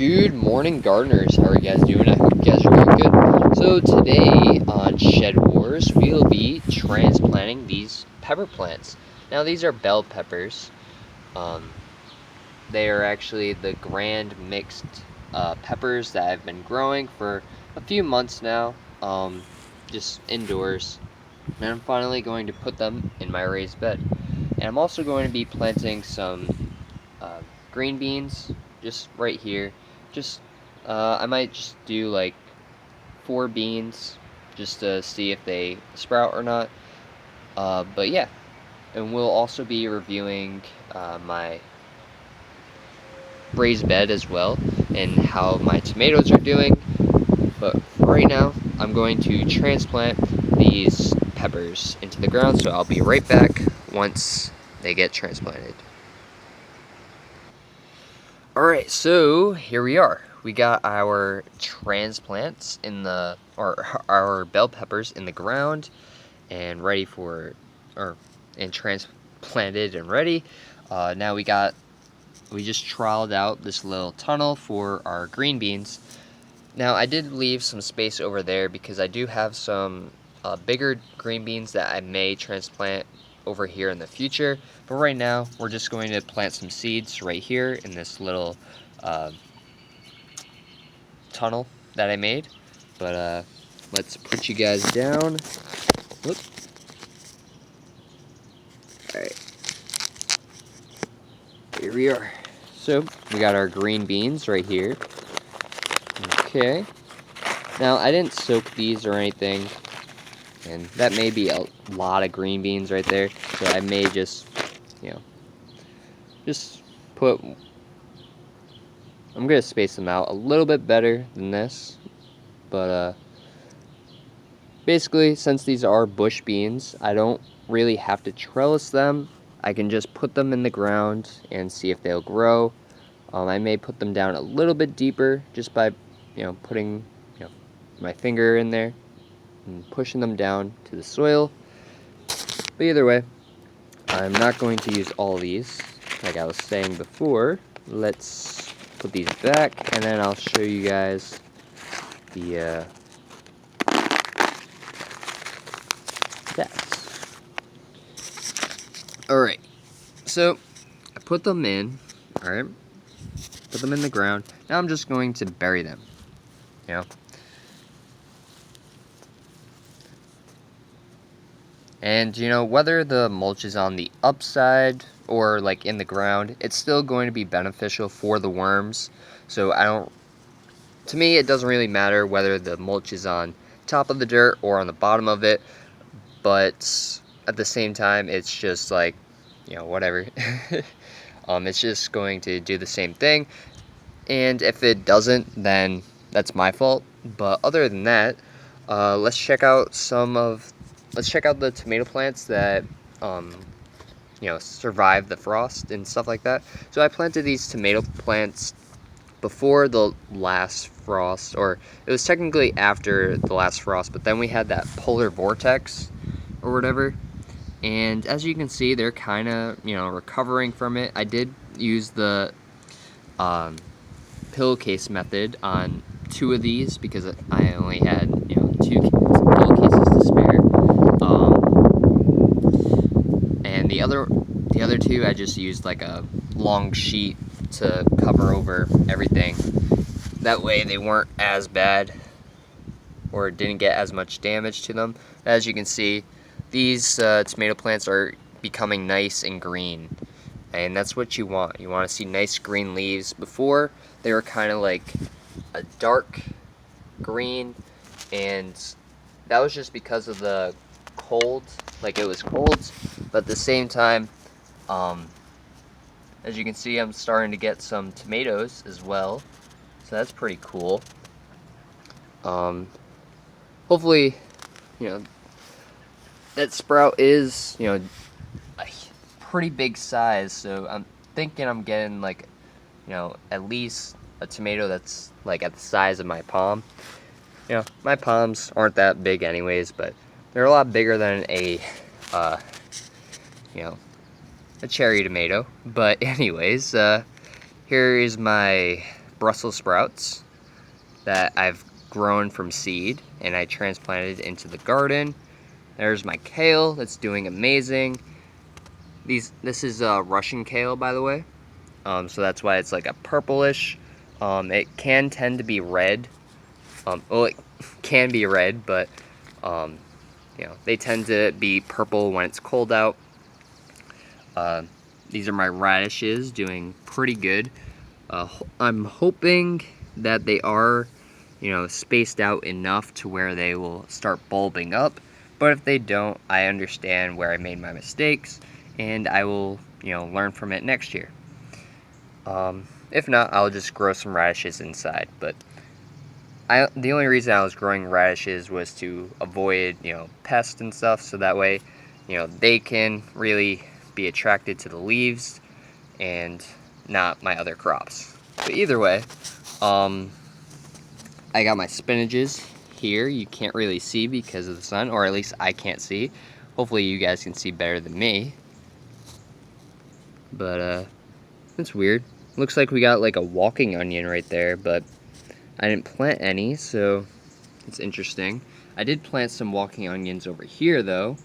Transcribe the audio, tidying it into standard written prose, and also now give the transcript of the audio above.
Good morning, gardeners. How are you guys doing? I hope you guys are doing good. So today on Shed Wars, we'll be transplanting these pepper plants. Now these are bell peppers. They are actually the grand mixed peppers that I've been growing for a few months now, just indoors. And I'm finally going to put them in my raised bed. And I'm also going to be planting some green beans just right here. I might just do like 4 beans just to see if they sprout or not. But yeah, and we'll also be reviewing my raised bed as well and how my tomatoes are doing. But right now, I'm going to transplant these peppers into the ground, so I'll be right back once they get transplanted. Alright, so here we are. We got our transplants our bell peppers in the ground and ready for, and transplanted and ready. Now we just trialed out this little tunnel for our green beans. Now I did leave some space over there because I do have some bigger green beans that I may transplant over here in the future, but right now we're just going to plant some seeds right here in this little tunnel that I made. But let's put you guys down. Whoop. Alright, here we are. So we got our green beans right here. Okay, now I didn't soak these or anything, and that may be a lot of green beans right there, so I may just put, I'm gonna space them out a little bit better than this, but basically, since these are bush beans, I don't really have to trellis them. I can just put them in the ground and see if they'll grow. I may put them down a little bit deeper just by putting my finger in there and pushing them down to the soil. But either way, I'm not going to use all these. Like I was saying before, let's put these back, and then I'll show you guys the stats. Alright, so I put them in, alright, put them in the ground. Now I'm just going to bury them, And whether the mulch is on the upside or like in the ground, it's still going to be beneficial for the worms. So to me, it doesn't really matter whether the mulch is on top of the dirt or on the bottom of it, but at the same time, it's just like, whatever. It's just going to do the same thing, and if it doesn't, then that's my fault. But other than that, let's check out the tomato plants that survived the frost and stuff like that. So I planted these tomato plants before the last frost, or it was technically after the last frost, but then we had that polar vortex or whatever, and as you can see, they're kind of recovering from it. I did use the pillowcase method on 2 of these because I only had 2 pillowcases to spare, and the other 2 I just used like a long sheet to cover over everything. That way they weren't as bad, or didn't get as much damage to them. As you can see, these tomato plants are becoming nice and green, and that's what you want. You want to see nice green leaves. Before, they were kind of like a dark green, and that was just because of the cold. Like, it was cold, but at the same time, as you can see, I'm starting to get some tomatoes as well, so that's pretty cool. Hopefully, that sprout is, a pretty big size, so I'm thinking I'm getting like, at least a tomato that's like at the size of my palm. My palms aren't that big anyways, but they're a lot bigger than a cherry tomato. But anyways, here is my Brussels sprouts that I've grown from seed and I transplanted into the garden. There's my kale that's doing amazing. This is Russian kale, by the way. So that's why it's like a purplish. It can tend to be red. Well, it can be red, but you know, they tend to be purple when it's cold out. These are my radishes, doing pretty good. I'm hoping that they are, you know, spaced out enough to where they will start bulbing up. But if they don't, I understand where I made my mistakes, and I will, you know, learn from it next year. If not, I'll just grow some radishes inside. But the only reason I was growing radishes was to avoid, you know, pests and stuff, so that way, you know, they can really be attracted to the leaves and not my other crops. But either way, I got my spinaches here. You can't really see because of the sun, or at least I can't see. Hopefully you guys can see better than me. But it's weird. Looks like we got like a walking onion right there, but I didn't plant any, so it's interesting. I did plant some walking onions over here though,